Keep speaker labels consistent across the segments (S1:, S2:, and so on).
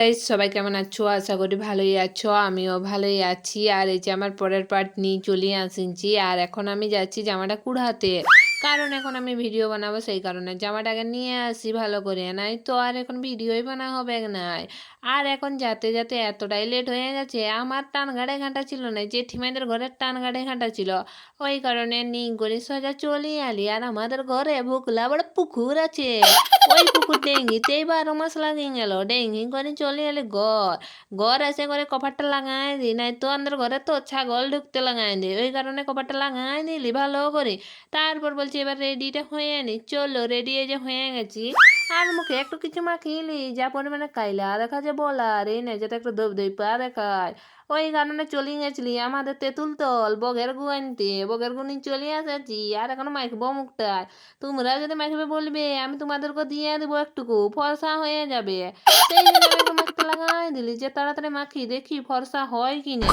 S1: সবাই কেমন আছো? আশা করি ভালোই আছো। আমিও ভালোই আছি। আর এই যে আমার পরের পার্ট নিয়ে চলে আসিনছি। আর এখন আমি যাচ্ছি জামাটা কুড়াতে। কারণ এখন আমি ভিডিও বানাবো, সেই কারণে জামাটাকে নিয়ে আসি ভালো করে। নাই তো আর এখন ভিডিওই বানা হবে নাই। আর এখন যাতে যাতে এতটাই লেট হয়ে গেছে, আমার টান গাড়ে ঘাঁটা ছিল না, জেঠিমাদের ঘরের টান গাড়ে ঘাঁটা ছিল। ওই কারণে করে সোজা চলে আলি। আর আমাদের ঘরে ভুকলা বড় পুকুর আছে। ওই পুকুর ডেঙ্গিতেই 12 মাস লাগিয়ে গেল। ডেঙ্গি করে চলে এলে ঘর। ঘর এসে করে কপারটা লাগাই দি, নাই তো আমাদের ঘরে তো ছাগল ঢুকতে লাগাই দি। ওই কারণে কপারটা লাগাই দিলি ভালো করে। তারপর বলছি এবার রেডিটা হয়ে নি, চলো রেডি এই যে হয়ে গেছি। আর মুখে একটু কিছু মাখিলি, যা পরিমাণে কাইলা দেখা যায় বলার এই না, যাতে একটু দই দই পা দেখায়। ওই কারণে চলে গেছিলি আমাদের তেঁতুল তল বগের গু আনতে। বগের গু নিয়ে চলে এসেছি। আর এখনো মাখবো মুখটায়। তোমরা যদি মাখবে বলবে, আমি তোমাদেরকে দিয়ে দেবো, একটুকু ফর্সা হয়ে যাবে। সেই জন্য আমি একটু মাখতে লাগাই দিলি, যে তাড়াতাড়ি মাখি দেখি ফর্সা হয় কি না।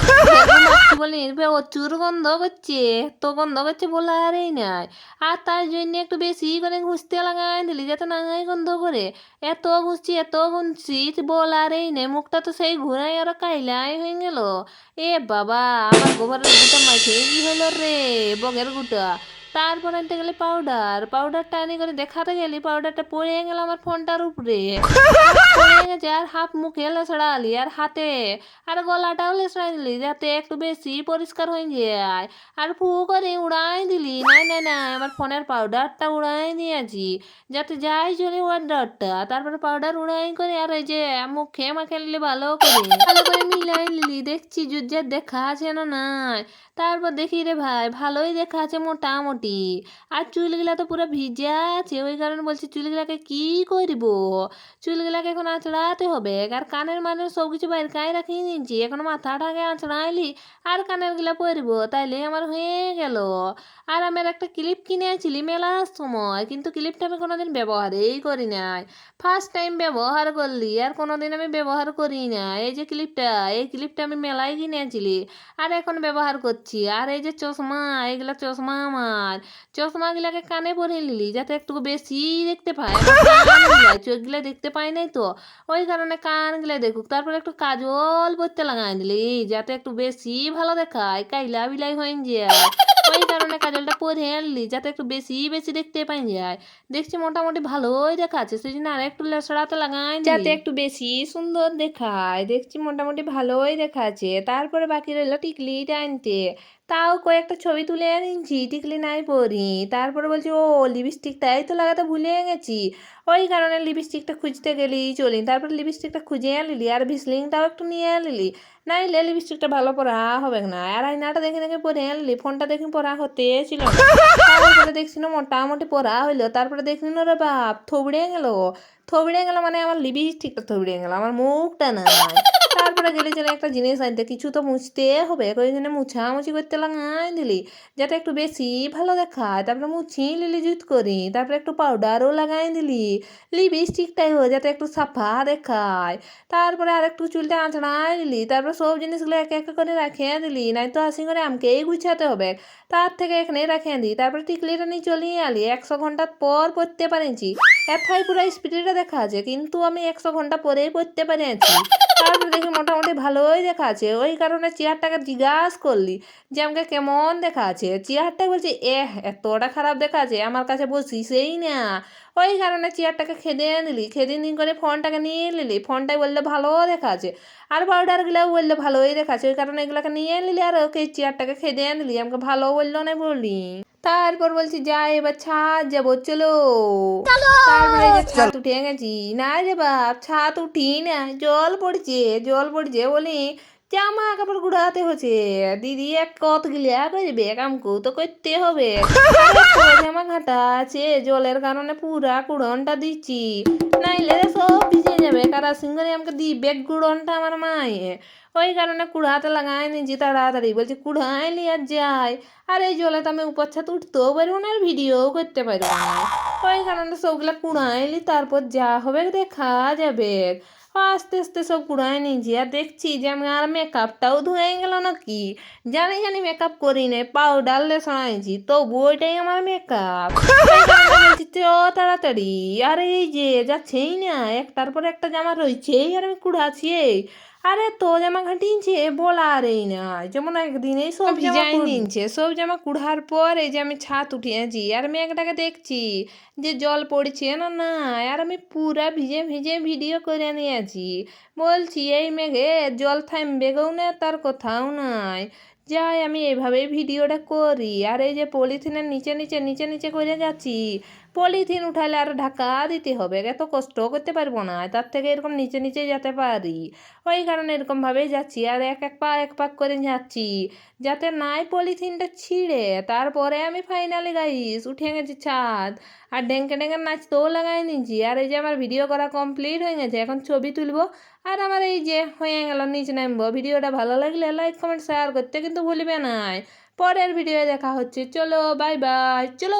S1: মাখছি বলি প্রচুর গন্ধ করছে, তো গন্ধ করছে বলারই নাই। আর তার জন্য একটু বেশি করে ঘুষতে লাগাই দিলি, যাতে নাঙাই গন্ধ করে। এত ঘুষছি বলারই নেই। মুখটা তো সেই ঘুরাই আর কাইলাই হয়ে গেল। এ বাবা, আমার গোবরের গুটা মাখে কি হলো রে, বগের গুটা। তারপর আনতে গেলে পাউডারটা আনি করে দেখাতে গেলি, পাউডারটা পড়ে গেল আমার ফোনটার উপরে। পড়ে গেছে। আর হাফ মুখে লেসড়ালি, আর হাতে, আর গলাটাও লেসড়াই দিলি, যাতে একটু বেশি পরিষ্কার হয়ে যায়। আর ফু করে উড়াই দিলি। নাই নাই নাই, আমার ফোনের পাউডারটা উড়াই দিয়েছি, যাতে যাই চলে ওয়ার্ডারটা। তারপরে পাউডার উড়াই করে আর এই যে মুখে মাখে নিলি ভালো করে মিলাই নিলি। দেখছি জুজ্জার দেখা আছে না নাই। তারপর দেখি রে ভাই, ভালোই দেখা আছে মোটামুটি। আর চুলগুলা তো পুরো ভিজা আছে। ওই কারণে বলছি চুলগুলাকে কি করব। চুলগুলাকে এখন আঁচড়াতে হবে। আর কানের সব কিছু বাইরে কাই রাখিয়ে নিয়েছি, এখন মাথাটাকে আঁচড়াইলি আর কানের গুলা পরবো, তাইলে আমার হয়ে গেল। আর আমার একটা ক্লিপ কিনেছিলি মেলার সময়, কিন্তু ক্লিপটা আমি কোনোদিন ব্যবহারই করি নাই। ফার্স্ট টাইম ব্যবহার করলি, আর কোনোদিন আমি ব্যবহার করি না। এই ক্লিপটা আমি মেলায় কিনেছিলি, আর এখন ব্যবহার করছি। আর এই যে চশমা, এগুলা চশমা আমার। চশমাগুলাকে কানে পরে নিলি, যাতে একটু বেশি দেখতে পায়। চোখগুলা দেখতে পাই নাই তো, ওই কারণে কানগুলা দেখুক। তারপর একটু কাজল পরতে লাগাই দিলি, যাতে একটু বেশি ভালো দেখায়, কাইলা বিলাই হয়ে যায়। ওই কারণে কাজলটা পরে আনলি, যাতে একটু বেশি বেশি দেখতে পাই যায়। দেখছি মোটামুটি ভালোই দেখাচ্ছে, সেই জন্য আর একটু লেসড়াতে লাগাই দিলি, যাতে একটু বেশি সুন্দর দেখায়। দেখছি মোটামুটি ভালোই দেখাচ্ছে। তারপরে বাকি রইলো টিকলিটা আনতে। তাও কয়েকটা ছবি তুলে আনছি, টিকলি নাই পরি। তারপরে বলছি ও লিপস্টিকটাই তো লাগাতে ভুলে গেছি। ওই কারণে লিপস্টিকটা খুঁজতে গেলি চলি। তারপর লিপস্টিকটা খুঁজে আনলি, আর ভিসলিংটাও একটু নিয়ে আনলি। নাইলে লিপস্টিকটা ভালো পরা হবে না। আর আয়নাটা দেখে দেখে পরে আনলি, ফোনটা দেখে পরা হতে ছিল না। তারপরে দেখছি না মোটামুটি পরা হইলো। তারপরে দেখলি না রে বাপ, থবড়ে গেল মানে আমার লিপস্টিকটা থবড়ে গেল, আমার মুখটা নাই। তারপরে গেলি যেন একটা জিনিস আনতে, কিছু তো মুছতে হবে, ওই জন্য মুছামুছি করতে লাগাই দিলি, যাতে একটু বেশি ভালো দেখায়। তারপরে মুছি লিলি জুত করি। তারপরে একটু পাউডারও লাগাই দিলি, লিপস্টিকটাইও যাতে একটু সাফা দেখায়। তারপরে আর একটু চুলটা আঁচড়াই দিলি। তারপরে সব জিনিসগুলো একে একে করে রাখিয়ে দিলি, নাই তো আসি করে আমাকেই গুছাতে হবে। তার থেকে এখানে রাখিয়ে দিই। তারপরে টিকলিটা নিয়ে চলিয়ে আলি। 100 ঘন্টা পর পড়তে পারেছি। এথাই পুরো স্পিডটা দেখা আছে, কিন্তু আমি 100 ঘন্টা পরেই পড়তে পেরেছি। তারপরে দেখি মোটামুটি ভালোই দেখা আছে। ওই কারণে চেয়ারটাকে জিজ্ঞাসা করলি যে আমাকে কেমন দেখা আছে। চেয়ারটা বলছে এতটা খারাপ দেখা আছে, আমার কাছে বসিসই না। ওই কারণে চেয়ারটাকে খেদে নিলি, খেদে নিয়ে করে ফোনটাকে নিয়ে নিলি। ফোনটাই বললে ভালো দেখা আছে, আর পাউডারগুলোও বললে ভালোই দেখাচ্ছে। ওই কারণে এগুলোকে নিয়ে নিলি, আর ওকে চেয়ারটাকে খেদে নিলি। আমাকে ভালো বললো না বললি। তারপর বলছি যাই এবার ছাদ যাবো, চলো। তারপরে যে ছাদ উঠে গেছি। না রে বাপ, ছাদ উঠি না, জল পড়ছে বলি জামা কাপড় গুড়াতে হচ্ছে। দিদি এক কত গিলা করবে, কামকু তো করতে হবে। জামা ঘাটা আছে, জলের কারণে পুরা কুড়নটা দিচ্ছি, নাইলে সব ভিজে যাবে। কারা সিঙ্গরে আমাকে দিবে গুড়নটা আমার মায়ে। ওই কারণে কুড়াতে লাগাই নিয়েছি তাড়াতাড়ি। বলছি কুড়াই লিয়ে যাই। আর এই জলে তো আমি উপর ছাদ উঠতেও পারবো না, আর ভিডিও করতে পারবো না। ওই কারণে সবগুলা কুড়াইলি, তারপর যা হবে দেখা যাবে। আস্তে আস্তে সব কুড়ায় নিয়েছি আর দেখছি যে আমার মেকআপটাও ধুয়ে গেল নাকি। জানি মেকআপ করি নাই, পাউডার দিয়ে সরাইছি, তবু ওইটাই আমার মেকআপ। বলছি চ তাড়াতাড়ি। আর এই যে যাচ্ছেই না, একটার পর একটা জামা রয়েছেই আর আমি কুড়াচ্ছি। আরে তো জামা ঘাটিয়েছে বলারই না, যেমন একদিনেই সব ভিজাই নিচ্ছে। সব জামা কুড়ার পর এই যে আমি ছাদ উঠিয়েছি আর মেঘটাকে দেখছি যে জল পড়ছে না না, আর আমি পুরা ভিজে ভিজে ভিডিও করে নিয়েছি। বলছি এই মেঘে জল থামবে গো না, তার কোথাও নাই। যাই আমি এইভাবেই ভিডিওটা করি। আর এই যে পলিথিনের নিচে নিচে নিচে নিচে করে যাচ্ছি, পলিথিন উঠালে আর ঢাকা দিতে হবে, এত কষ্ট করতে পারবো না, তার থেকে এরকম নিচে নিচে যেতে পারি। ওই কারণে এরকমভাবেই যাচ্ছি আর এক পাক করে যাচ্ছি যাতে নাই পলিথিনটা ছিঁড়ে। তারপরে আমি ফাইনালি গাইস উঠে গেছি ছাদ আর ডেঙ্কে ডেঙ্কে নাচতেও লাগাই নিয়েছি। আর এই যে আমার ভিডিও করা কমপ্লিট হয়ে গেছে, এখন ছবি তুলবো আর আমার এই যে হয়ে গেল নিচে নামবো। ভিডিওটা ভালো লাগলে লাইক কমেন্ট শেয়ার করতে কিন্তু ভুলবে না। পরের ভিডিও দেখা হচ্ছে, চলো বাই বাই, চলো।